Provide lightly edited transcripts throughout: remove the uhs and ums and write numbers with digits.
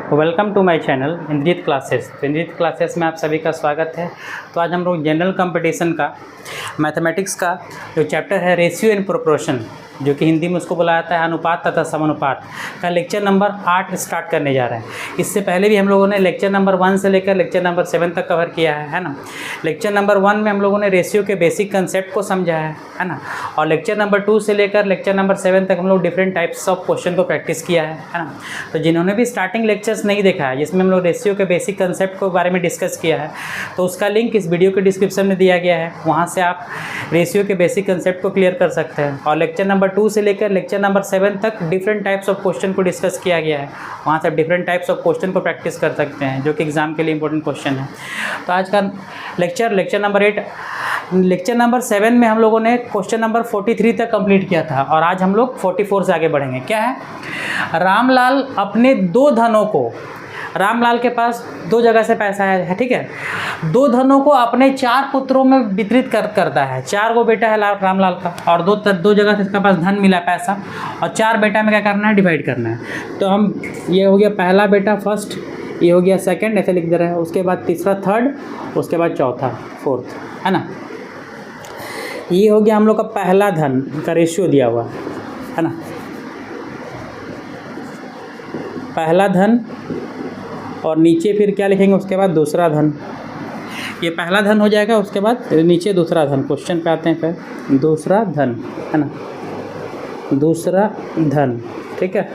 Welcome to my channel Indrajeet classes. तो Indrajeet classes में आप सभी का स्वागत है। तो आज हम लोग जनरल कंपटीशन का मैथमेटिक्स का जो चैप्टर है रेशियो एंड प्रोपोर्शन, जो कि हिंदी में उसको बोला जाता है अनुपात तथा समानुपात, का लेक्चर नंबर 8 स्टार्ट करने जा रहे हैं। इससे पहले भी हम लोगों ने लेक्चर नंबर 1 से लेकर लेक्चर नंबर 7 तक कवर किया है ना। लेक्चर नंबर 1 में हम लोगों ने रेशियो के बेसिक कंसेप्ट को समझा है ना। और लेक्चर नंबर 2 से लेकर लेक्चर नंबर 7 तक हम लोग डिफरेंट टाइप्स ऑफ क्वेश्चन को प्रैक्टिस किया है ना। तो जिन्होंने भी स्टार्टिंग लेक्चर्स नहीं देखा है, जिसमें हम लोग रेशियो के बेसिक कंसेप्ट को बारे में डिस्कस किया है, तो उसका लिंक इस वीडियो के डिस्क्रिप्शन में दिया गया है। वहाँ से आप रेशियो के बेसिक कंसेप्ट को क्लियर कर सकते हैं। और लेक्चर नंबर 2 से लेकर लेक्चर नंबर 7 तक डिफरेंट टाइप्स ऑफ क्वेश्चन को डिस्कस किया गया है। वहाँ से आप डिफरेंट टाइप्स ऑफ क्वेश्चन को प्रैक्टिस कर सकते हैं, जो कि एग्जाम के लिए इंपॉर्टेंट क्वेश्चन है। तो आज का लेक्चर नंबर 8, लेक्चर नंबर 7 में हम लोगों ने क्वेश्चन नंबर 43 तक कंप्लीट किया था, और आज हम लोग 44 से आगे बढ़ेंगे। क्या है? रामलाल अपने 2 धनों को, रामलाल के पास 2 जगह से पैसा है, ठीक है। 2 धनों को अपने 4 पुत्रों में वितरित करता है। 4 को बेटा है रामलाल का, और 2 जगह से इसके पास धन मिला पैसा, और 4 बेटा में क्या करना है? डिवाइड करना है। तो हम, ये हो गया पहला बेटा फर्स्ट, ये हो गया सेकंड, ऐसे लिख दे रहे हैं। उसके बाद तीसरा थर्ड, उसके बाद चौथा फोर्थ, है ना। ये हो गया हम लोग का पहला धन का रेशियो दिया हुआ है ना। पहला धन, और नीचे फिर क्या लिखेंगे? उसके बाद दूसरा धन। ये पहला धन हो जाएगा, उसके बाद नीचे दूसरा धन। क्वेश्चन पे आते हैं, फिर दूसरा धन, है ना, दूसरा धन, ठीक है।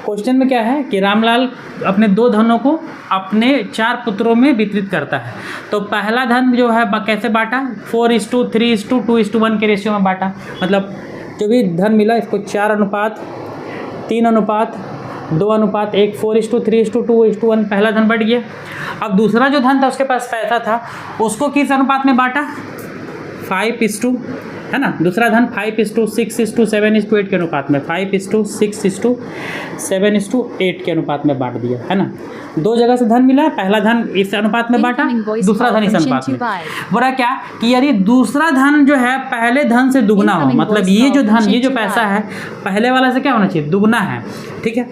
क्वेश्चन में क्या है कि रामलाल अपने 2 धनों को अपने 4 पुत्रों में वितरित करता है। तो पहला धन जो है कैसे बांटा? 4:3:2:1 के रेशियो में बांटा। मतलब जो भी धन मिला इसको 4:3:2:1 4:3:2:1 पहला धन बढ़ गया। अब दूसरा जो धन था, उसके पास पैसा था, उसको किस अनुपात में बांटा? 5:, है ना। दूसरा धन 5:6:7:8 के अनुपात में, 5:6:7:8 के अनुपात में बांट दिया, है ना। 2 जगह से धन मिला, पहला धन इस अनुपात में बांटा, दूसरा धन इस अनुपात में। बोला क्या कि यदि दूसरा धन जो है पहले धन से दुगना हो, मतलब ये जो धन, ये जो पैसा है पहले वाला से क्या होना चाहिए? दुगना है, ठीक है।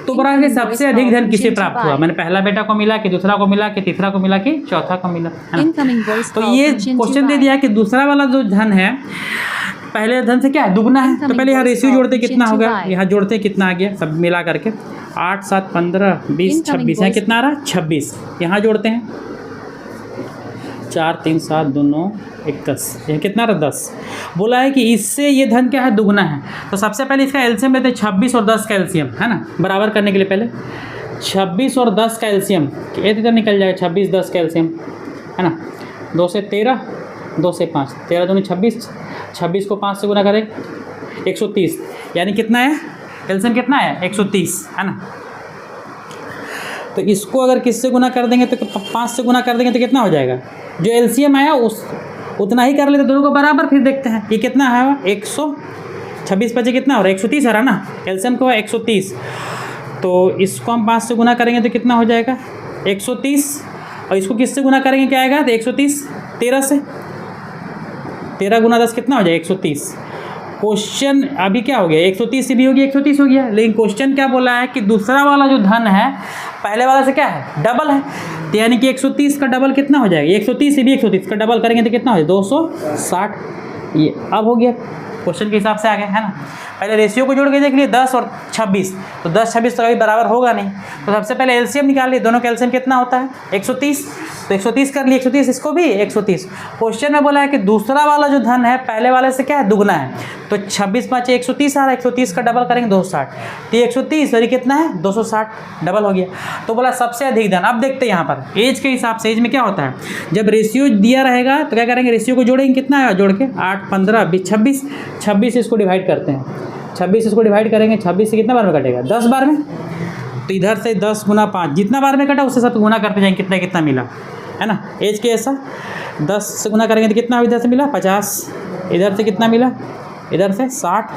तो बोला कि सबसे अधिक धन किसे प्राप्त हुआ? मैंने पहला बेटा को मिला, कि दूसरा को मिला, कि तीसरा को मिला, कि चौथा को मिला, है ना। तो ये क्वेश्चन दे दिया कि दूसरा वाला जो धन है पहले धन से क्या है? दुगना है। तो पहले यहाँ रेशियो जोड़ते कितना हो गया? यहाँ जोड़ते कितना आ गया? सब मिला करके 8, 7, 15, 20, 26, यहाँ कितना आ रहा? 26। यहाँ जोड़ते हैं 4, 3, 7, 2, 9, 1, 10, यहाँ कितना रहा? 10। बोला है कि इससे ये धन क्या है? दुगना है। तो सबसे पहले इसका एलसीएम लेते हैं, 26 और 10 का एलसीएम, है ना। बराबर करने के लिए पहले 26 और 10 का एलसीएम, इधर निकल जाएगा 26, 10 का एलसीएम, है ना। 2 से 13, 2 से 5, 13 दूनी 26, 26 को 5 से गुना करें 130, यानी कितना है? एलसीएम कितना है? 130, है ना। तो इसको अगर किससे गुना कर देंगे, तो 5 से गुना कर देंगे तो कितना हो जाएगा? जो एलसीएम आया उस उतना ही कर लेते, दोनों को बराबर फिर देखते हैं। ये कितना है? 126 बचे कितना हो रहा है? 130 आ रहा ना। एलसीएम को 130, तो इसको हम 5 से गुना करेंगे तो कितना हो जाएगा? 130। और इसको किससे गुना करेंगे क्या आएगा? तो 130 13 से, 13 गुना 10 कितना हो जाएगा? 130। क्वेश्चन अभी क्या हो गया? 130 से भी हो गया, 130 हो गया। लेकिन क्वेश्चन क्या बोला है कि दूसरा वाला जो धन है पहले वाला से क्या है? डबल है। तो यानी कि 130 का डबल कितना हो जाएगा? 130 से भी 130 का डबल करेंगे तो कितना हो जाएगा? 260। ये अब हो गया, क्वेश्चन के हिसाब से आ गया, है ना। पहले रेशियो को जोड़ के देख लिए 10 और 26, तो 10, 26 तो कभी बराबर होगा नहीं। तो सबसे पहले एलसीएम निकाल लिए, दोनों का एलसीएम कितना होता है? 130। तो 130 कर लिए, 130 इसको भी 130। क्वेश्चन में बोला है कि दूसरा वाला जो धन है पहले वाले से क्या है? दुगना है। तो 26 5 130 आ रहा है, 130 का डबल करेंगे 260, तो 130 और ये कितना है? 260, डबल हो गया। तो बोला सबसे अधिक धन। अब देखते हैं यहाँ पर एज के हिसाब से, एज में क्या होता है? जब रेशियो दिया रहेगा तो क्या करेंगे? रेशियो को जोड़ेंगे, कितना है जोड़ के? 8, 15, 20, 26, 26 इसको डिवाइड करते हैं, 26 इसको डिवाइड करेंगे, 26 से कितना बार में कटेगा? 10 बार में। तो इधर से 10 गुना 5, जितना बार में कटा उससे सब गुना करते जाएंगे, कितना कितना मिला, है ना। एज के ऐसा 10 से गुना करेंगे तो कितना इधर से मिला? 50, इधर से कितना मिला? इधर से 60,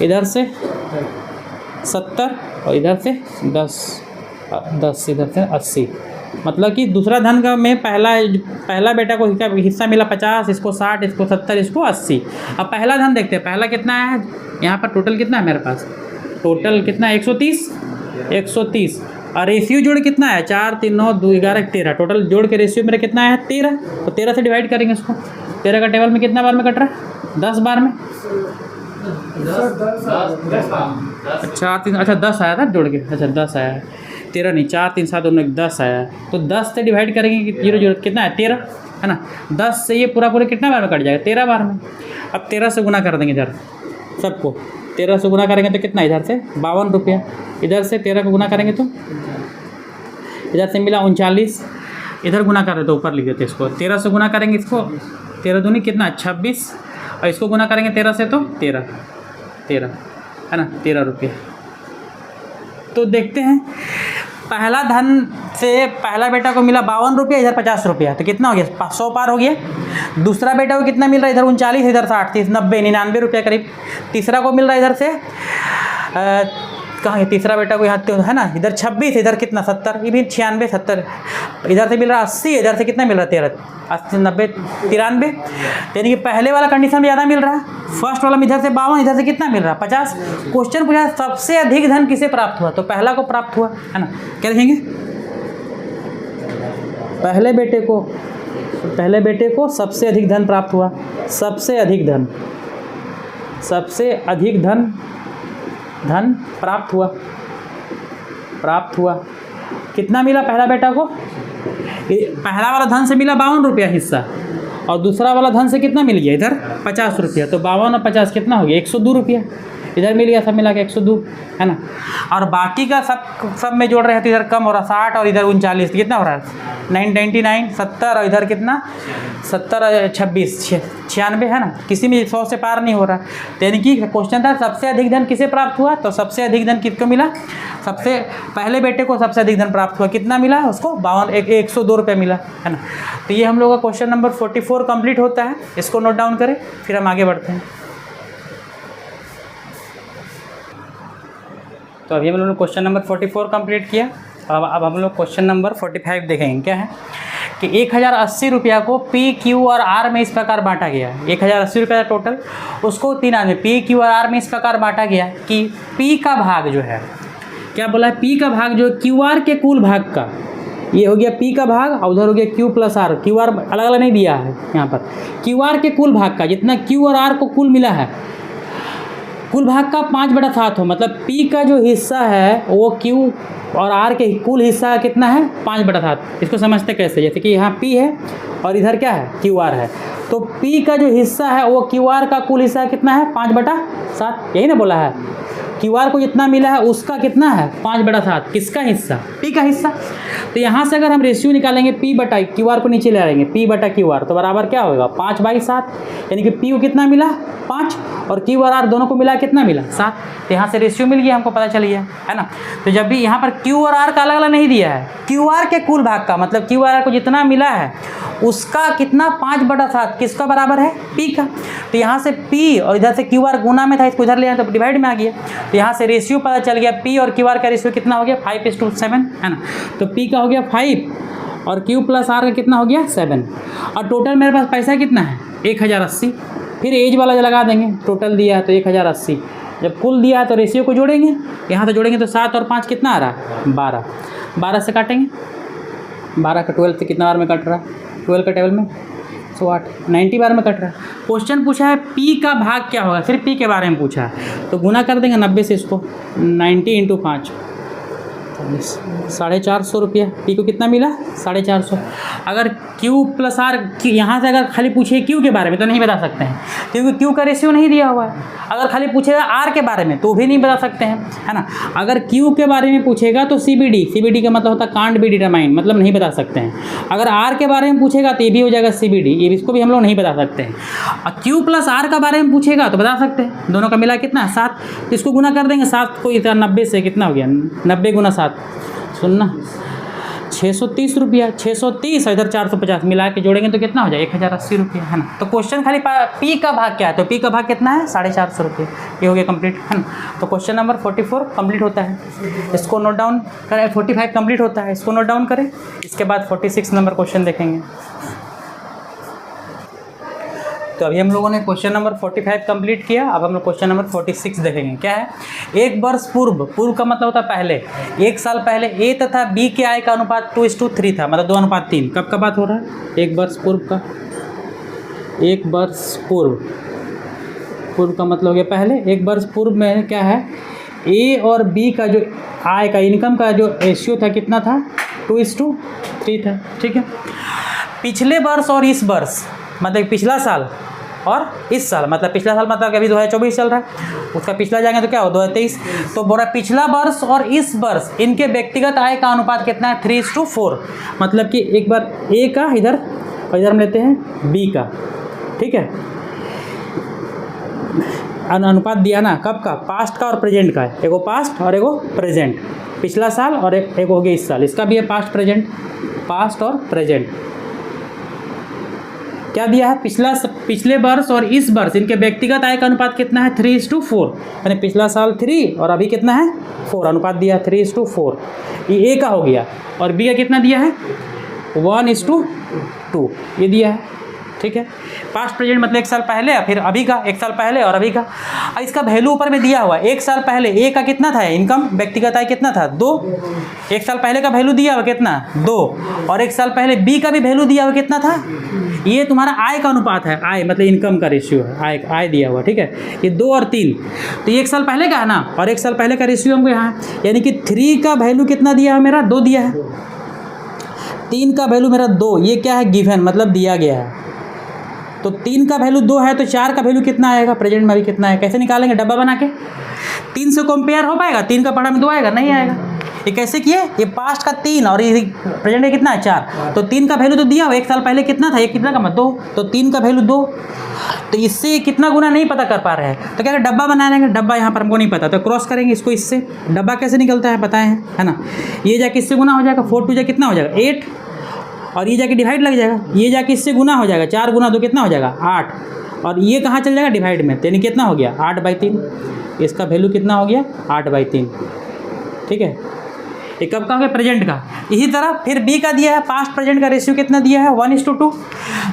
इधर से 70, और इधर से 10 इधर से 80। मतलब कि दूसरा धन का में पहला बेटा को हिस्सा मिला 50, इसको 60, इसको 70, इसको 80। अब पहला धन देखते हैं, पहला कितना है यहाँ पर? टोटल कितना है मेरे पास? टोटल कितना है? 130, 130 और रेशियो जोड़ कितना है 4 3 9 2 11 13 टोटल जोड़ के रेशियो मेरा कितना है 13। तो 13 से डिवाइड करेंगे इसको। 13 का टेबल में कितना बार में कट रहा है 10 बार में। अच्छा 3 अच्छा 10 आया था जोड़ के। अच्छा 10 आया है 13 नहीं 4 3 7 दोनों 10 आया है। तो 10 से डिवाइड करेंगे कि 0 0 कितना है 13 है ना। 10 से ये पूरा कितना बार में कट जाएगा 13 बार में। अब 13 से गुना कर देंगे इधर सबको। 13 से गुना करेंगे तो कितना इधर से 52 रुपया। इधर से 13 को गुना करेंगे तो इधर से मिला 39। इधर गुना कर देते ऊपर लिख देते इसको। 13 से गुना करेंगे इसको 13 दूनी कितना 26 और इसको गुना करेंगे 13 से तो 13 है ना 13 रुपये। तो देखते हैं पहला धन से पहला बेटा को मिला 52 रुपया, इधर 50 रुपया, तो कितना हो गया 100 पार हो गया। दूसरा बेटा को कितना मिल रहा है इधर 39, इधर 60 30 90 99 रुपया करीब। तीसरा को मिल रहा है इधर से कहाँ है तीसरा बेटा को यहाँ है ना इधर 26, इधर कितना 70, ये भी 96 70। इधर से मिल रहा 80, इधर से कितना मिल रहा 13 80 90 93। यानी कि पहले वाला कंडीशन में ज़्यादा मिल रहा है। फर्स्ट वाला में इधर से 52, इधर से कितना मिल रहा 50। क्वेश्चन पूछा सबसे अधिक धन किसे प्राप्त हुआ, तो पहला को प्राप्त हुआ है ना। क्या लिखेंगे पहले बेटे को सबसे अधिक धन प्राप्त हुआ। सबसे अधिक धन प्राप्त हुआ। कितना मिला पहला बेटा को, पहला वाला धन से मिला 52 रुपया हिस्सा और दूसरा वाला धन से कितना मिल गया इधर 50 रुपया। तो 52 और 50 कितना हो गया 102 रुपया। इधर मिल गया सब मिला के 102 है ना। और बाकी का सब में जोड़ रहे हैं तो इधर कम हो रहा 60 और इधर 39 कितना हो रहा है 99 70 और इधर कितना 70 26 96 है ना। किसी में 100 से पार नहीं हो रहा। तो यानी कि क्वेश्चन था सबसे अधिक धन किसे प्राप्त हुआ, तो सबसे अधिक धन किसको मिला, सबसे पहले बेटे को सबसे अधिक धन प्राप्त हुआ। कितना मिला उसको 102 रुपये मिला है ना। तो ये हम लोग का क्वेश्चन नंबर 44 कंप्लीट होता है। इसको नोट डाउन करें फिर हम आगे बढ़ते हैं। तो अभी हम लोगों ने क्वेश्चन नंबर 44 कंप्लीट किया। अब हम लोग क्वेश्चन नंबर 45 देखेंगे। क्या है कि 1080 रुपया को P, Q और R में इस प्रकार बांटा गया है। 1080 रुपया टोटल, उसको 3 आदमी P, Q और R में इस प्रकार बांटा गया कि P का भाग जो है, क्या बोला है P का भाग जो QR के कुल भाग का, ये हो गया P का भाग और उधर हो गया Q प्लस R। QR अलग अलग नहीं दिया है यहाँ पर। QR के कुल भाग का जितना Q और R को कुल मिला है, कुल भाग का 5/7 हो, मतलब P का जो हिस्सा है वो Q और R के कुल हिस्सा कितना है 5/7। इसको समझते कैसे, जैसे कि यहाँ P है और इधर क्या है QR है, तो P का जो हिस्सा है वो QR का कुल हिस्सा कितना है 5/7। यही ना बोला है QR को जितना मिला है उसका कितना है 5/7। किसका हिस्सा, P का हिस्सा। तो यहाँ से अगर हम रेशियो निकालेंगे P बटा QR को नीचे ले आएंगे P बटा QR, तो बराबर क्या होगा 5/7। यानी कि P को कितना मिला 5 और Q और R दोनों को मिला कितना मिला 7। तो यहाँ से रेशियो मिल गया, हमको पता चल गया है ना। तो जब भी यहाँ पर Q और R का अलग अलग नहीं दिया है, QR के कुल भाग का मतलब Q और R को जितना मिला है उसका कितना 5/7 किसका बराबर है P का। तो यहाँ से P और इधर से QR गुना में था, इसको इधर ले आए तो डिवाइड में आ गया। तो यहाँ से रेशियो पता चल गया P और QR का रेशियो कितना हो गया 5:7 है ना। तो P का हो गया 5 और Q प्लस R का कितना हो गया 7 और टोटल मेरे पास पैसा कितना है 1080। फिर एज वाला लगा देंगे, टोटल दिया है तो 1080। जब कुल दिया है तो रेशियो को जोड़ेंगे, यहाँ से जोड़ेंगे तो 7 और 5 कितना आ रहा है 12। 12 से काटेंगे, 12 का 12 से कितना बार में कट रहा है 12 का टेबल में 108 90 बार में कट रहा है। क्वेश्चन पूछा है P का भाग क्या होगा, सिर्फ P के बारे में पूछा है, तो गुना कर देंगे 90 से इसको 90 × 5 450 रुपया। P को कितना मिला 450। अगर Q प्लस R यहाँ से अगर खाली पूछे Q के बारे में तो नहीं बता सकते हैं, क्योंकि Q का रेशियो नहीं दिया हुआ है। अगर खाली पूछेगा R के बारे में तो भी नहीं बता सकते हैं, है ना। अगर Q के बारे में पूछेगा तो CBD का मतलब होता है कांट बी डिटरमाइन, मतलब नहीं बता सकते हैं। अगर R के बारे में पूछेगा तो ये भी हो जाएगा CBD, ये इसको भी हम लोग नहीं बता सकते हैं। और Q प्लस R का बारे में पूछेगा तो बता सकते हैं, दोनों का मिला कितना 7। तो इसको गुना कर देंगे 7 को इधर 90 से कितना हो गया 90 × 7 सुनना 630 रुपया। 630 और इधर 450 मिला के जोड़ेंगे तो कितना हो जाए 1080 रुपया है ना। तो क्वेश्चन खाली P का भाग क्या है, तो P का भाग कितना है 450 रुपये। ये हो गया कंप्लीट है ना। तो क्वेश्चन नंबर 44 कंप्लीट होता है, इसको नोट डाउन करें। 45 कंप्लीट होता है, इसको नोट डाउन करें। इसके बाद 46 नंबर क्वेश्चन देखेंगे। तो अभी हम लोगों ने क्वेश्चन नंबर 45 कंप्लीट किया। अब हम लोग क्वेश्चन नंबर 46 देखेंगे। क्या है? एक वर्ष पूर्व, पूर्व का मतलब होता है पहले, एक साल पहले ए तथा बी के आय का अनुपात 2:3 था, मतलब 2:3। कब का बात हो रहा है? एक वर्ष पूर्व का। एक वर्ष पूर्व, पूर्व का मतलब हो गया पहले। एक वर्ष पूर्व में क्या है, ए और बी का जो आय का, इनकम का जो रेशियो था कितना था? 2:3 था। ठीक है। पिछले वर्ष और इस वर्ष, मतलब पिछला साल और इस साल, मतलब पिछला साल मतलब अभी 2024 चल रहा है, उसका पिछला जाएंगे तो क्या हो? 2023। तो बोला पिछला वर्ष और इस वर्ष इनके व्यक्तिगत आय का अनुपात कितना है? 3:4। मतलब कि एक बार ए का इधर और इधर हम लेते हैं बी का। ठीक है। अनुपात दिया ना, कब का? पास्ट का और प्रेजेंट का। एगो पास्ट और एगो प्रेजेंट, पिछला साल और एक हो गया इस साल। इसका भी है पास्ट प्रेजेंट, पास्ट और प्रेजेंट। क्या दिया है? पिछले वर्ष और इस वर्ष इनके व्यक्तिगत आय का अनुपात कितना है? 3:4। यानी पिछला साल 3 और अभी कितना है? 4। अनुपात दिया 3:4। ये ए का हो गया। और बी का कितना दिया है? 1:2 ये दिया है। ठीक है। पास्ट प्रेजेंट मतलब एक साल पहले, फिर अभी का, एक साल पहले और अभी का। इसका वैल्यू ऊपर में दिया हुआ है। एक साल पहले ए का कितना था इनकम, व्यक्तिगत आय कितना था? 2। एक साल पहले का वैल्यू दिया हुआ कितना? 2। और एक साल पहले बी का भी वैल्यू दिया हुआ कितना था? ये तुम्हारा आय का अनुपात है। आय मतलब इनकम का रेशियो है, आय दिया हुआ। ठीक है। ये 2 और 3, तो ये एक साल पहले का है ना, और एक साल पहले का रेशियो हमको यहाँ है। यानी कि 3 का वैल्यू कितना दिया है मेरा? 2 दिया है। 3 का वैल्यू मेरा 2, ये क्या है? गिवन, मतलब दिया गया है। तो 3 का वैल्यू 2 है, तो 4 का वैल्यू कितना आएगा? प्रेजेंट में अभी कितना है? कैसे निकालेंगे? डब्बा बना के। 3 से कंपेयर हो पाएगा? 3 का पढ़ा में 2 आएगा? नहीं आएगा। ये कैसे किए? ये पास्ट का 3 और ये प्रेजेंट में कितना है? 4। तो 3 का वैल्यू तो दिया हुआ, एक साल पहले कितना था, ये कितना का? 2। तो 3 का वैल्यू 2। तो इससे कितना गुना नहीं पता कर पा रहे हैं, तो क्या डब्बा बना लेंगे। डब्बा यहाँ पर हमको नहीं पता, तो क्रॉस करेंगे इसको इससे। डब्बा कैसे निकलता है बताए हैं, है ना? ये जाके इससे गुना हो जाएगा, 4 2 जा कितना हो जाएगा? 8। और ये जाके डिवाइड लग जाएगा, ये जाके इससे गुना हो जाएगा। 4 गुना 2 कितना हो जाएगा? 8। और ये कहाँ चल जाएगा? डिवाइड में। तो यानी कितना हो गया? 8/3। इसका वैल्यू कितना हो गया? 8/3। ठीक है। ये कब का हो गया? प्रेजेंट का। इसी तरह फिर बी का दिया है, पास्ट प्रेजेंट का रेशियो कितना दिया है? 1:2।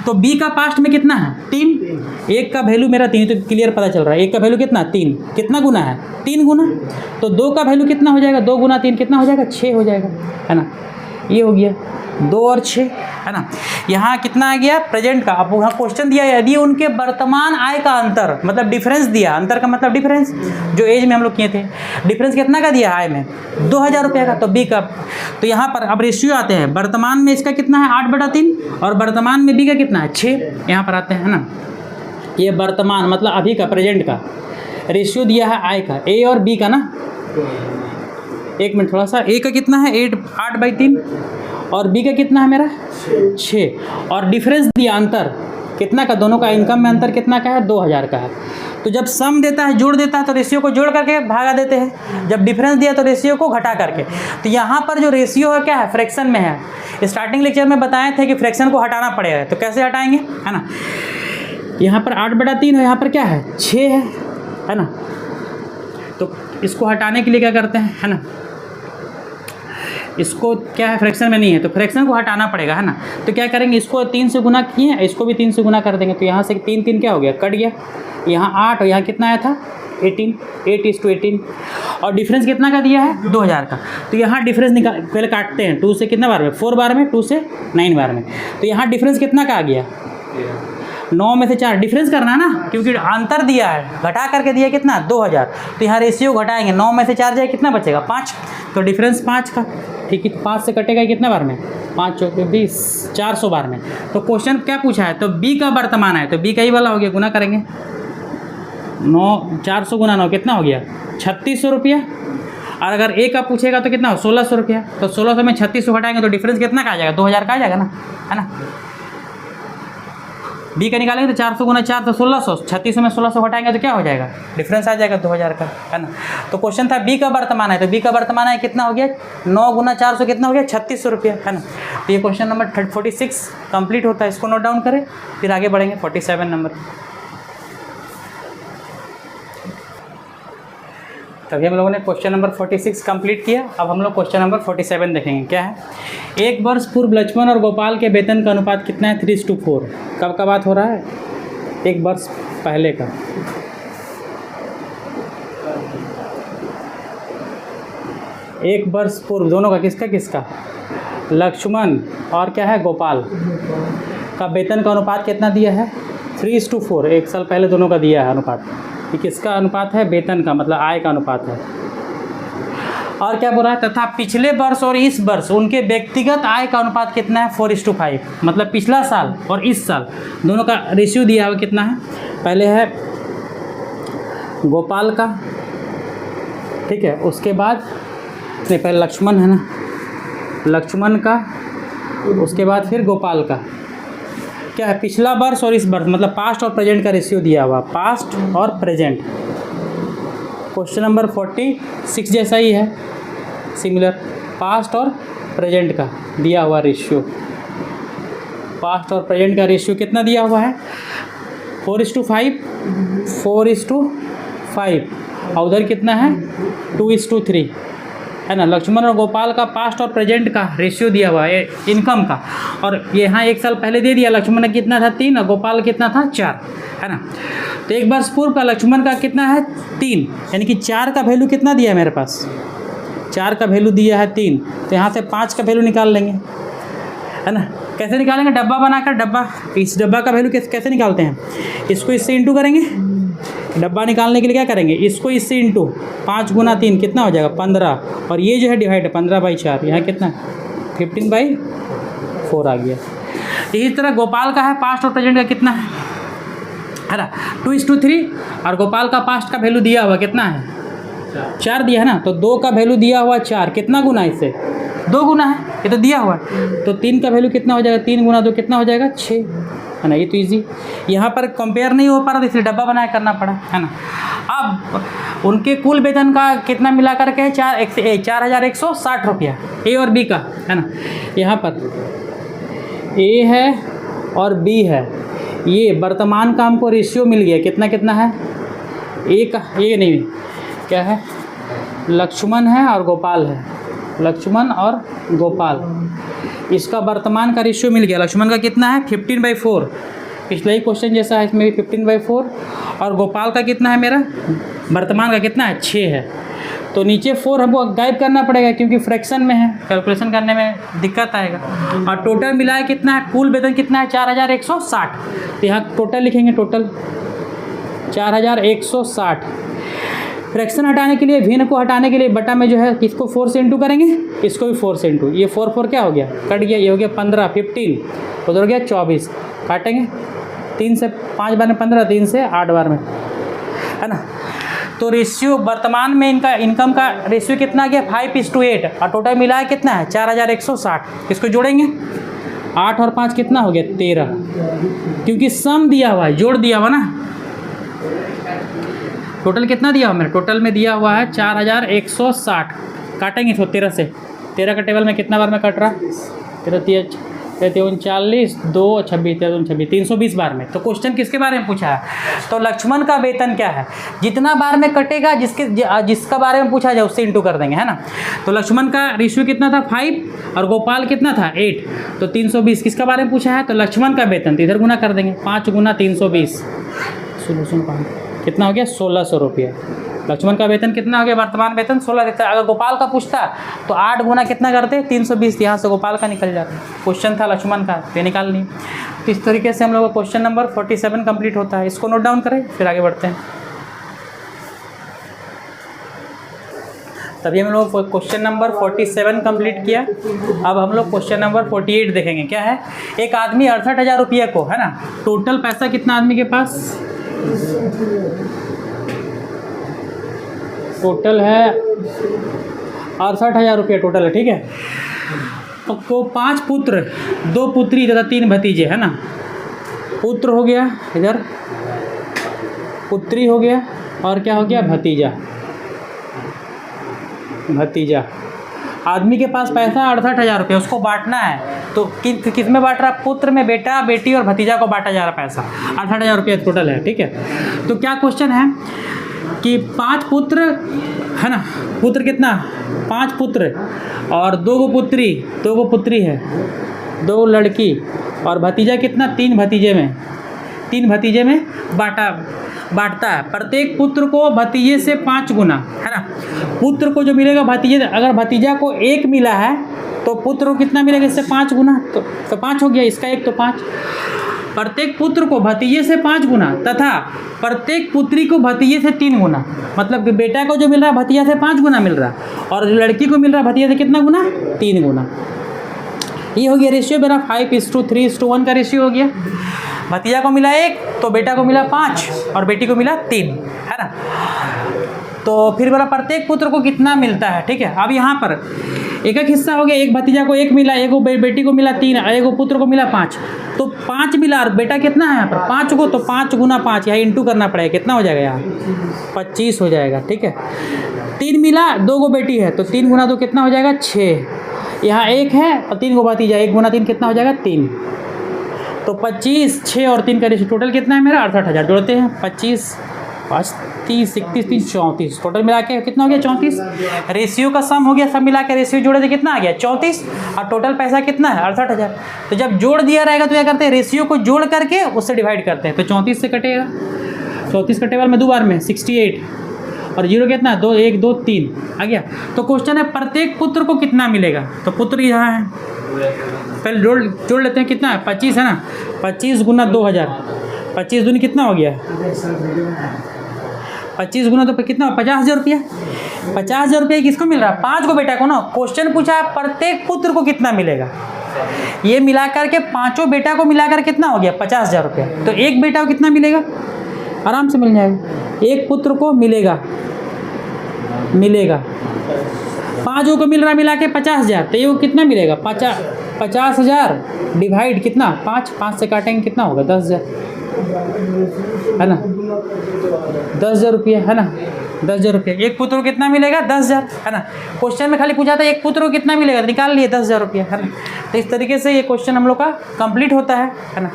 तो बी का पास्ट में कितना है? 3। एक का वैल्यू मेरा 3, तो क्लियर पता चल रहा है। एक का वैल्यू कितना? 3। कितना गुना है? 3 गुना। तो 2 का वैल्यू कितना हो जाएगा? 2 गुना 3 कितना हो जाएगा? 6 हो जाएगा, है ना? ये हो गया 2 और 6, है ना? यहाँ कितना आ गया? प्रेजेंट का। अब वहाँ क्वेश्चन दिया है, यदि उनके वर्तमान आय का अंतर, मतलब डिफरेंस दिया। अंतर का मतलब डिफरेंस, जो एज में हम लोग किए थे। डिफरेंस कितना का दिया आय में? 2000 रुपये का। तो बी का, तो यहाँ पर अब रेशियो आते हैं। वर्तमान में इसका कितना है? 8/3। और वर्तमान में बी का कितना है? 6। यहाँ पर आते हैं, है ना? ये वर्तमान मतलब अभी का, प्रेजेंट का रेशियो दिया है आय का, ए और बी का ना। एक मिनट थोड़ा सा। ए का कितना है? 8/3। और बी का कितना है मेरा? 6। और डिफरेंस दिया अंतर कितना का? दोनों का इनकम में अंतर कितना का है? 2000 का है। तो जब सम देता है, जोड़ देता है, तो रेशियो को जोड़ करके भागा देते हैं। जब डिफरेंस दिया तो रेशियो को घटा करके। तो यहाँ पर जो रेशियो है क्या है? फ्रैक्शन में है। स्टार्टिंग लेक्चर में बताए थे कि फ्रैक्शन को हटाना पड़ेगा, तो कैसे हटाएंगे, है ना? यहाँ पर 8/3 है, यहाँ पर क्या है? 6 है ना? तो इसको हटाने के लिए क्या करते हैं, है ना? इसको क्या है? फ्रैक्शन में नहीं है, तो फ्रैक्शन को हटाना पड़ेगा, है ना? तो क्या करेंगे? इसको 3 से गुना किए, इसको भी 3 से गुना कर देंगे। तो यहाँ से 3 3 क्या हो गया? कट गया। यहाँ 8 और यहाँ कितना आया था? 18। 8:18। और डिफरेंस कितना का दिया है? 2000 का। तो यहाँ डिफरेंस निकाल, पहले काटते हैं। 2 से कितना बार में? 4 बार में। 2 से 9 बार में। तो यहाँ डिफरेंस कितना का आ गया? 9 में से 4 डिफरेंस करना है ना, क्योंकि अंतर दिया है, घटा करके दिया कितना? 2000। तो यहाँ रेशियो घटाएंगे, 9 में से 4 जाए कितना बचेगा? 5। तो डिफरेंस 5 का। ठीक है। 5 से कटेगा कितना बार में? 5 चौके 20, 400 बार में। तो क्वेश्चन क्या पूछा है? तो बी का वर्तमान है, तो बी का ही वाला हो गया। गुना करेंगे 9, 400 गुना 9 कितना हो गया? 3600 रुपया। और अगर ए का पूछेगा तो कितना हो? 1600 रुपया। तो 1600 में 3600 घटाएंगे तो डिफरेंस कितना का आ जाएगा? 2000 का आ जाएगा ना, है ना? बी का निकालेंगे तो 400 गुना 4 तो 1600। 3600 में 1600 घटाएंगे तो क्या हो जाएगा? डिफरेंस आ जाएगा 2000 का, है ना? तो क्वेश्चन था बी का वर्तमान है, तो बी का वर्तमान है कितना हो गया? 9 गुना 400 कितना हो गया? 3600 रुपया, है ना? तो ये क्वेश्चन नंबर 46 कंप्लीट होता है। इसको नोट डाउन करें, फिर आगे बढ़ेंगे 47 नंबर। तभी हम लोगों ने क्वेश्चन नंबर 46 कंप्लीट किया। अब हम लोग क्वेश्चन नंबर 47 देखेंगे। क्या है? एक वर्ष पूर्व लक्ष्मण और गोपाल के वेतन का अनुपात कितना है? 3:4। कब का बात हो रहा है? एक वर्ष पहले का। एक वर्ष पूर्व दोनों का, किसका किसका? लक्ष्मण और क्या है, गोपाल का वेतन का अनुपात कितना दिया है? 3:4। एक साल पहले दोनों का दिया है अनुपात। ये किसका अनुपात है? वेतन का, मतलब आय का अनुपात है। और क्या बोल रहा है? तथा पिछले वर्ष और इस वर्ष उनके व्यक्तिगत आय का अनुपात कितना है? 4:5। मतलब पिछला साल और इस साल दोनों का रेशियो दिया हुआ कितना है? पहले है गोपाल का, ठीक है, उसके बाद नहीं, पहले लक्ष्मण है ना, लक्ष्मण का, उसके बाद फिर गोपाल का। क्या है? पिछला वर्ष और इस वर्ष, मतलब पास्ट और प्रेजेंट का रेशियो दिया हुआ, पास्ट और प्रेजेंट। क्वेश्चन नंबर 46 जैसा ही है, सिमिलर, पास्ट और प्रेजेंट का दिया हुआ रेशियो। पास्ट और प्रेजेंट का रेशियो कितना दिया हुआ है? 4:5, 4:5। और उधर कितना है? 2:3 है ना। लक्ष्मण और गोपाल का पास्ट और प्रेजेंट का रेशियो दिया हुआ है इनकम का, और यहाँ एक साल पहले दे दिया। लक्ष्मण का कितना था? 3, और गोपाल कितना था? 4, है ना। तो एक वर्ष पूर्व का लक्ष्मण का कितना है? 3, यानी कि 4 का वैल्यू कितना दिया है मेरे पास? 4 का वैल्यू दिया है 3, तो यहाँ से 5 का वैल्यू निकाल लेंगे, है ना। कैसे निकालेंगे? डब्बा बनाकर, डब्बा, इस डब्बा का वैल्यू कैसे निकालते हैं? इसको इससे इंटू करेंगे। डब्बा निकालने के लिए क्या करेंगे? इसको इससे इंटू 5 × 3 कितना हो जाएगा? 15, और ये जो है डिवाइड है 15/4, यहाँ कितना? 15/4 आ गया। इसी तरह गोपाल का है पास्ट और प्रेजेंट का कितना है ना, 2:3, और गोपाल का पास्ट का वैल्यू दिया हुआ कितना है? 4 दिया है ना। तो 2 का वैल्यू दिया हुआ 4, कितना गुना इससे? 2 गुना है, ये तो दिया हुआ है। तो 3 का वैल्यू कितना हो जाएगा? 3 × 2 कितना हो जाएगा? 6, है ना। ये तो इजी, यहाँ पर कंपेयर नहीं हो पा रहा, इसलिए डब्बा बनाया करना पड़ा, है ना। अब उनके कुल वेतन का कितना मिला करके है? 4,160 रुपया, ए और बी का, है ना। यहाँ पर ए है और बी है, ये वर्तमान का हमको रेशियो मिल गया, कितना कितना है? ए का, ये नहीं, क्या है? लक्ष्मण है और गोपाल है, लक्ष्मण और गोपाल, इसका वर्तमान का रेशियो मिल गया। लक्ष्मण का कितना है? 15/4, पिछले ही क्वेश्चन जैसा है, इसमें भी 15/4। और गोपाल का कितना है? मेरा वर्तमान का कितना है? 6 है। तो नीचे 4 हमको गायब करना पड़ेगा, क्योंकि फ्रैक्शन में है, कैलकुलेशन करने में दिक्कत आएगा। और टोटल मिलाए कितना है? कुल वेतन कितना है? 4,160। तो यहाँ टोटल लिखेंगे, टोटल 4,160। फ्रैक्शन हटाने के लिए, भिन्न को हटाने के लिए बटा में जो है किसको 4 से इंटू करेंगे? इसको भी 4 से इंटू। ये 4 क्या हो गया? कट गया, ये हो गया 15, 15, उधर हो गया 24। काटेंगे 3 से 5 बार में 15, 3 से 8 बार में, है ना। तो रेशियो वर्तमान में इनका इनकम का रेशियो कितना गया? 5:8, और टोटल मिलाया कितना है? 4,160। इसको जोड़ेंगे, 8 और 5 कितना हो गया? 13, क्योंकि सम दिया हुआ है, जोड़ दिया हुआ ना। टोटल कितना दिया हुआ मेरा? टोटल में दिया हुआ है 4,160। काटेंगे इसको 13 से, 13 का टेबल में कितना बार में कट रहा? 13, 39, 2, 26, 26, 320 बार में। तो क्वेश्चन किसके बारे में पूछा है? तो लक्ष्मण का वेतन क्या है? जितना बार में कटेगा, जिसका बारे में पूछा जाए उससे इंटू कर देंगे, है ना। तो लक्ष्मण का रेशियो कितना था? 5, और गोपाल कितना था? 8। तो 320 किसका बारे में पूछा है? तो लक्ष्मण का वेतन, तो इधर गुना कर देंगे, 5 × 320, कितना हो गया? 1,600 रुपया। लक्ष्मण का वेतन कितना हो गया? वर्तमान वेतन 16 देता है। अगर गोपाल का पूछता तो 8 गुना कितना करते? 320। यहाँ से गोपाल का निकल जाता। क्वेश्चन था लक्ष्मण का, तो निकाल नहीं। तो इस तरीके से हम लोग का क्वेश्चन नंबर 47 कंप्लीट होता है। इसको नोट डाउन करें, फिर आगे बढ़ते हैं। तभी हम लोग क्वेश्चन नंबर 47 कंप्लीट किया। अब हम लोग क्वेश्चन नंबर 48 देखेंगे। क्या है? एक आदमी 68,000 रुपये को, है ना, टोटल पैसा कितना आदमी के पास? टोटल है 68,000 रुपये टोटल है, ठीक है। तो 5 पुत्र, 2 पुत्री तथा 3 भतीजे, है ना। पुत्र हो गया, इधर पुत्री हो गया, और क्या हो गया? भतीजा। भतीजा आदमी के पास पैसा 68,000 रुपये, उसको बांटना है। तो किस में बांट रहा? पुत्र में, बेटा, बेटी और भतीजा को बांटा जा रहा पैसा। 68,000 रुपये टोटल है, ठीक है। तो क्या क्वेश्चन है कि 5 पुत्र, है ना, पुत्र कितना? 5 पुत्र और 2 पुत्री है, 2 लड़की, और भतीजा कितना? 3 भतीजे में 3 भतीजे में बांटता है। प्रत्येक पुत्र को भतीजे से 5 गुना, है ना। पुत्र को जो मिलेगा भतीजे, अगर भतीजा को 1 मिला है तो पुत्र को कितना मिलेगा, इससे 5 गुना, तो 5 हो गया, इसका 1 तो 5। प्रत्येक पुत्र को भतीजे से 5 गुना तथा प्रत्येक पुत्री को भतीजे से 3 गुना, मतलब कि बेटा को जो मिल रहा है भतीजा से 5 गुना मिल रहा है और लड़की को मिल रहा है भतीजा से कितना गुना, 3 गुना। ये हो गया रेशियो मेरा 5:3:1 का रेशियो हो गया। भतीजा को मिला 1 तो बेटा को मिला 5 और बेटी को मिला 3, है ना। तो फिर मेरा प्रत्येक पुत्र को कितना मिलता है, ठीक है। अब यहाँ पर एक हिस्सा हो गया, एक भतीजा को 1 मिला, एक बेटी को मिला 3, एक पुत्र को मिला 5, तो 5 मिला और बेटा कितना है यहाँ पर 5 को, तो 5 गुना 5 यहाँ इंटू करना पड़ेगा, कितना हो जाएगा यहाँ 25 हो जाएगा, ठीक है। 3 मिला, 2 को बेटी है तो 3 गुना 2 कितना हो जाएगा 6, यहाँ 1 है और 3 को भतीजा, 1 गुना 3 कितना हो जाएगा 3, तो 25, 6 और 3 का रेशियो टोटल कितना है मेरा 68,000। जोड़ते हैं 25, 5, 30, 31, 3, 34, टोटल मिला के कितना हो गया 34। रेशियो का सम हो गया, सब मिला के रेशियो जोड़े थे कितना आ गया 34 और टोटल पैसा कितना है 68,000। तो जब जोड़ दिया रहेगा तो क्या करते हैं, रेशियो को जोड़ करके उससे डिवाइड करते हैं, तो 34 से कटेगा, 34 कटेगा में 2 बार में 68 और 0 कितना 2, 1, 2, 3 आ गया। तो क्वेश्चन है प्रत्येक पुत्र को कितना मिलेगा, तो पुत्र यहाँ है, पहले जोड़ लेते हैं, कितना है 25 है ना, 25 गुना 2000, 25 दूनी कितना हो गया 25 गुना तो कितना 50,000 रुपया। 50,000 रुपया किसको मिल रहा है, 5 को बेटा को ना। क्वेश्चन पूछा है प्रत्येक पुत्र को कितना मिलेगा, ये मिलाकर के 5 बेटा को मिलाकर कितना हो गया 50,000 रुपया। तो एक बेटा को कितना मिलेगा, आराम से मिल जाएगा, एक पुत्र को मिलेगा 5 को मिल रहा मिला के 50,000, तो ये कितना मिलेगा 50,000 डिवाइड कितना 5 से काटेंगे कितना होगा 10,000, है ना, 10,000 रुपया, है ना, 10,000 रुपया। एक पुत्र को कितना मिलेगा 10,000, है ना। क्वेश्चन में खाली पूछा था एक पुत्र को कितना मिलेगा, निकाल लिए 10,000 रुपया, है ना। तो इस तरीके से ये क्वेश्चन हम लोग का कंप्लीट होता है ना।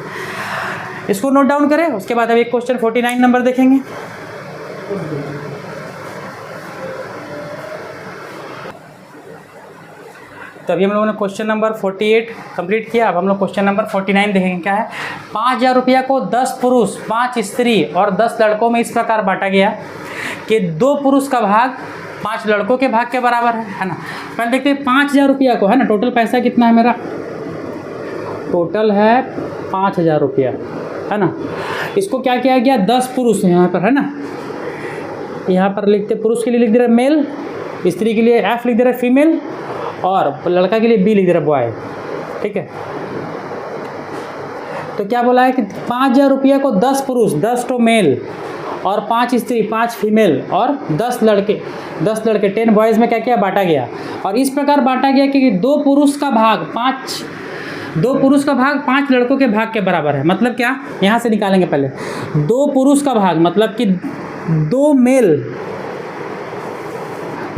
इसको नोट डाउन करें, उसके बाद अब एक क्वेश्चन 49 नंबर देखेंगे। तो अभी हम लोगों ने क्वेश्चन नंबर 48 कंप्लीट किया। अब हम लोग क्वेश्चन नंबर 49 देखेंगे। क्या है, 5,000 रुपया को 10 पुरुष 5 स्त्री और 10 लड़कों में इस प्रकार बांटा गया कि 2 पुरुष का भाग 5 लड़कों के भाग के बराबर है ना। पहले देखते हैं 5,000 रुपया को, है ना, टोटल पैसा कितना है मेरा, टोटल है 5,000 रुपया, है ना। इसको क्या किया गया 10 पुरुष यहाँ पर, है ना, यहाँ पर लिखते पुरुष के लिए लिख दे रहा है मेल, स्त्री के लिए F लिख दे रहा है फीमेल और लड़का के लिए B लिख दे रहा है बॉय, ठीक है। तो क्या बोला है कि 5,000 रुपया को 10 पुरुष 10 तो मेल और 5 स्त्री 5 फीमेल और 10 लड़के 10 बॉयज़ में क्या किया बांटा गया। और इस प्रकार बांटा गया कि 2 पुरुष का भाग 5 लड़कों के भाग के बराबर है। मतलब क्या, यहाँ से निकालेंगे पहले 2 पुरुष का भाग, मतलब कि 2 मेल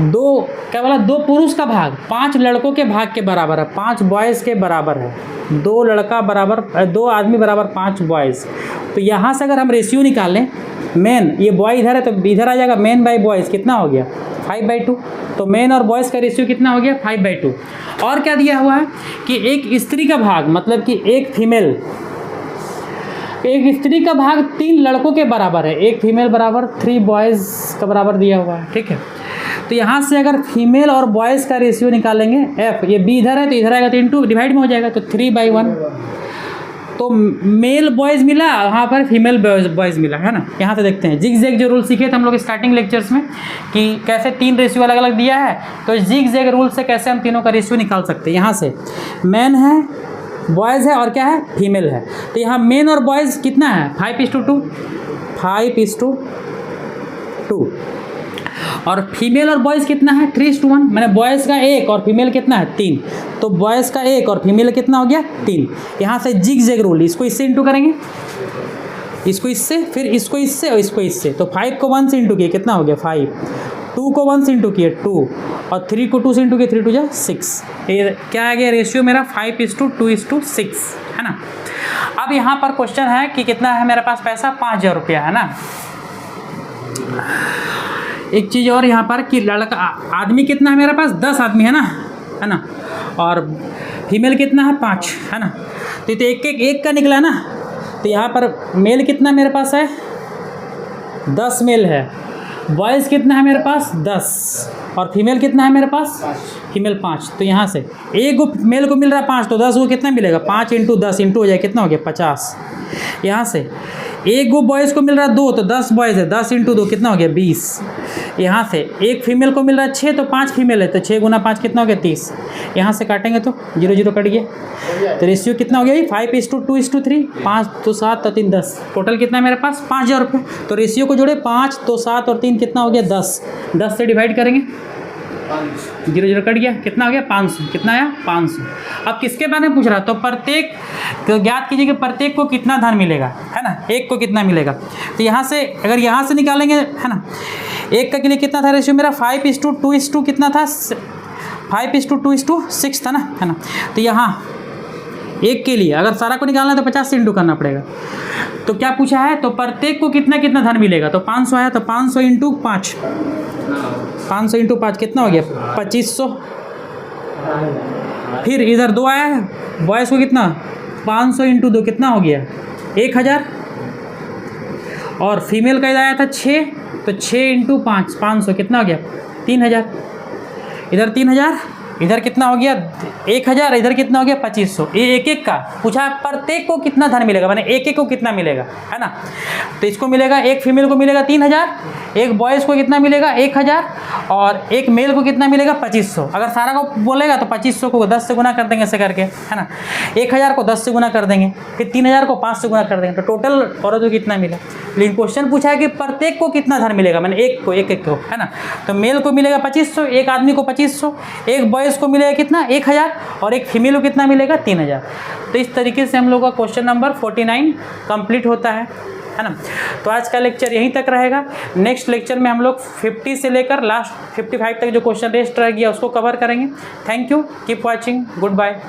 2 पुरुष का भाग 5 लड़कों के भाग के बराबर है, 5 बॉयज़ के बराबर है। 2 लड़का बराबर 2 आदमी बराबर 5 बॉयज़। तो यहाँ से अगर हम रेशियो निकालें, मेन ये बॉय इधर है तो इधर आ जाएगा, मेन बाई बॉयज़ कितना हो गया 5/2। तो मेन और बॉयज़ का रेशियो कितना हो गया 5/2। और क्या दिया हुआ है कि एक स्त्री का भाग, मतलब कि एक स्त्री का भाग 3 लड़कों के बराबर है, एक फीमेल बराबर 3 बॉयज़ का बराबर दिया हुआ है, ठीक है। तो यहाँ से अगर फीमेल और बॉयज़ का रेशियो निकालेंगे F, ये B इधर है तो इधर आएगा तो इंटू डिवाइड में हो जाएगा, तो 3/1। तो मेल बॉयज़ मिला, वहाँ पर फीमेल बॉयज़ मिला, है ना। यहाँ से देखते हैं जिग जैग जो रूल सीखे थे हम लोग स्टार्टिंग लेक्चर्स में कि कैसे 3 रेशियो अलग अलग दिया है, तो जिग जैग रूल से कैसे हम तीनों का रेशियो निकाल सकते हैं। यहाँ से मैन है, बॉयज़ है और क्या है फीमेल है। तो यहाँ मेन और बॉयज़ कितना है 5:2 5:2 और फीमेल और बॉयज़ कितना है 3:1, मैंने बॉयज़ का 1 और फीमेल कितना है 3, तो बॉयज़ का 1 और फीमेल कितना हो गया 3। यहाँ से जिग जैग रूल, इसको इससे इंटू करेंगे, इसको इससे, फिर इसको इससे और इसको इससे, तो 5 को 1 से इंटू किए कितना हो गया 5, 2 को 1 से इंटू किए 2 और 3 को 2 से इंटू किए 3 2 जा 6। ये क्या आ गया रेशियो मेरा 5:2:6, है ना। अब यहाँ पर क्वेश्चन है कि कितना है मेरे पास पैसा 5,000 रुपया, है ना। एक चीज़ और यहाँ पर कि लड़का आदमी कितना है मेरे पास 10 आदमी है ना, और फीमेल कितना है 5, है ना। तो ये तो एक का निकला ना, तो यहाँ पर मेल कितना मेरे पास है, 10 मेल है। बॉयज़ कितना है मेरे पास, 10। और फीमेल कितना है मेरे पास, फीमेल 5। तो यहाँ से एक को मेल को मिल रहा है 5, तो 10 को कितना मिलेगा, 5 इंटू 10 इंटू हो जाए कितना हो गया 50। यहाँ से एक को बॉयज़ को मिल रहा है 2, तो 10 बॉयज़ है, 10 इंटू 2 कितना हो गया 20। यहाँ से एक फीमेल को मिल रहा है 6, तो 5 फीमेल है, तो 6 गुना 5 कितना हो गया 30। यहाँ से काटेंगे तो 0 0 कट गया। तो रेशियो कितना हो गया 5:2:3, 5 तो 7 तो 3 10। टोटल कितना है मेरे पास 5000 रुपये। तो रेशियो को जोड़े 5 तो 7 और 3 कितना हो गया 10। 10 से डिवाइड करेंगे, 0 0 कट गया, कितना हो गया 500। कितना आया 500। अब किसके बारे में पूछ रहा है, तो प्रत्येक तो ज्ञात कीजिए कि प्रत्येक को कितना धन मिलेगा, है ना, एक को कितना मिलेगा। तो यहाँ से अगर यहाँ से निकालेंगे, है ना, एक का के लिए कितना था रेशियो मेरा 5:2 कितना था 5:2:6 था ना, है ना। तो यहाँ एक के लिए अगर सारा को निकालना है तो 50 से इंटू करना पड़ेगा। तो क्या पूछा है, तो प्रत्येक को कितना कितना धन मिलेगा, तो 500 है, तो 500 इंटू 5, 500 इंटू 5 कितना हो गया 2500। फिर इधर 2 आया है, बॉयज़ को कितना 500 इंटू 2 कितना हो गया 1000। और फीमेल का इधर आया था 6, तो 6 इंटू 5 500 कितना हो गया 3000। इधर 3000, इधर कितना हो गया 1000, इधर कितना हो गया 2500। ये एक एक का पूछा, प्रत्येक को कितना धन मिलेगा, माने एक एक को कितना मिलेगा, है ना। तो इसको मिलेगा, एक फीमेल को मिलेगा 3000, एक बॉयज़ को कितना मिलेगा 1000, और एक मेल को कितना मिलेगा 2500। अगर सारा को बोलेगा तो 2500 को 10 से गुना कर देंगे ऐसे करके, है ना। 1000 को 10 से गुना कर देंगे, फिर 3000 को 5 से गुना कर देंगे, तो टोटल औरत को कितना मिला। लेकिन क्वेश्चन पूछा है कि प्रत्येक को कितना धन मिलेगा, मैंने एक को एक को, है ना। तो मेल को मिलेगा 2500, एक आदमी को 2500, एक बॉयज़ को मिलेगा कितना 1000, और एक फीमेल को कितना मिलेगा 3000। तो इस तरीके से हम लोग का क्वेश्चन नंबर 49 कंप्लीट होता है ना। तो आज का लेक्चर यहीं तक रहेगा। नेक्स्ट लेक्चर में हम लोग 50 से लेकर लास्ट 55 तक जो क्वेश्चन रेस्ट रह गया उसको कवर करेंगे। Thank you, keep watching, good bye.